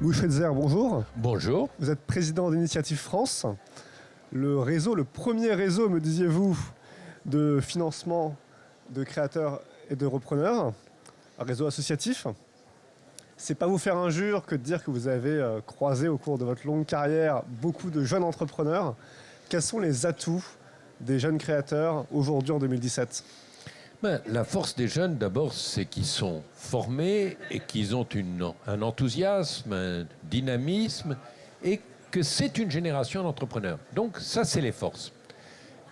Louis Schweitzer, bonjour. Bonjour. Vous êtes président d'Initiative France. Le premier réseau, me disiez-vous, de financement de créateurs et de repreneurs, un réseau associatif. C'est pas vous faire injure que de dire que vous avez croisé au cours de votre longue carrière beaucoup de jeunes entrepreneurs. Quels sont les atouts des jeunes créateurs aujourd'hui en 2017 ? La force des jeunes, d'abord, c'est qu'ils sont formés et qu'ils ont un enthousiasme, un dynamisme et que c'est une génération d'entrepreneurs. Donc ça, c'est les forces.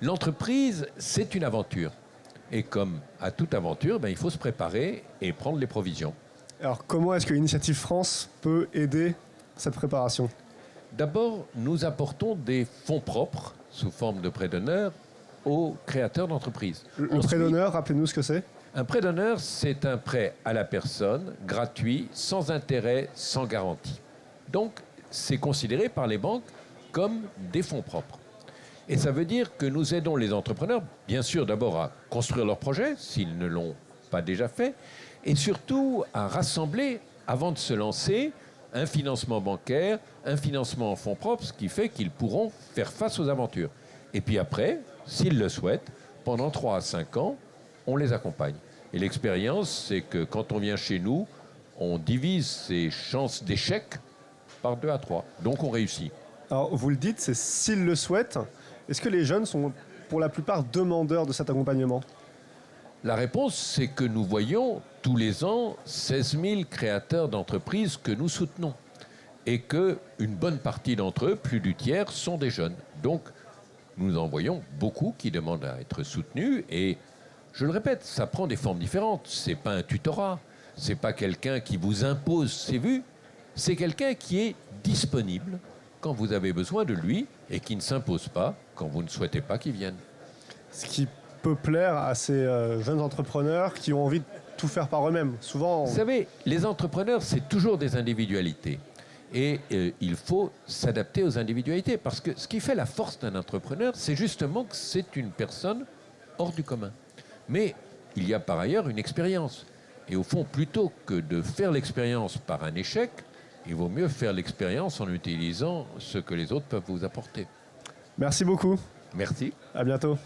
L'entreprise, c'est une aventure. Et comme à toute aventure, il faut se préparer et prendre les provisions. Alors comment est-ce que Initiative France peut aider cette préparation ? D'abord, nous apportons des fonds propres sous forme de prêts d'honneur aux créateurs d'entreprises. Le prêt d'honneur, rappelez-nous ce que c'est. Un prêt d'honneur, c'est un prêt à la personne, gratuit, sans intérêt, sans garantie. Donc, c'est considéré par les banques comme des fonds propres. Et ça veut dire que nous aidons les entrepreneurs, bien sûr, d'abord à construire leur projet, s'ils ne l'ont pas déjà fait, et surtout à rassembler, avant de se lancer, un financement bancaire, un financement en fonds propres, ce qui fait qu'ils pourront faire face aux aventures. Et puis après, s'ils le souhaitent, pendant 3 à 5 ans, on les accompagne. Et l'expérience, c'est que quand on vient chez nous, on divise ses chances d'échec par 2 à 3. Donc on réussit. Alors vous le dites, c'est s'ils le souhaitent. Est-ce que les jeunes sont pour la plupart demandeurs de cet accompagnement ? La réponse, c'est que nous voyons tous les ans 16 000 créateurs d'entreprises que nous soutenons. Et qu'une bonne partie d'entre eux, plus du tiers, sont des jeunes. Donc, nous en voyons beaucoup qui demandent à être soutenus. Et je le répète, ça prend des formes différentes. Ce n'est pas un tutorat. Ce n'est pas quelqu'un qui vous impose ses vues. C'est quelqu'un qui est disponible quand vous avez besoin de lui et qui ne s'impose pas quand vous ne souhaitez pas qu'il vienne. Ce qui peut plaire à ces jeunes entrepreneurs qui ont envie de tout faire par eux-mêmes. Souvent, Vous savez, les entrepreneurs, c'est toujours des individualités. Et il faut s'adapter aux individualités. Parce que ce qui fait la force d'un entrepreneur, c'est justement que c'est une personne hors du commun. Mais il y a par ailleurs une expérience. Et au fond, plutôt que de faire l'expérience par un échec, il vaut mieux faire l'expérience en utilisant ce que les autres peuvent vous apporter. merci beaucoup. Merci. À bientôt.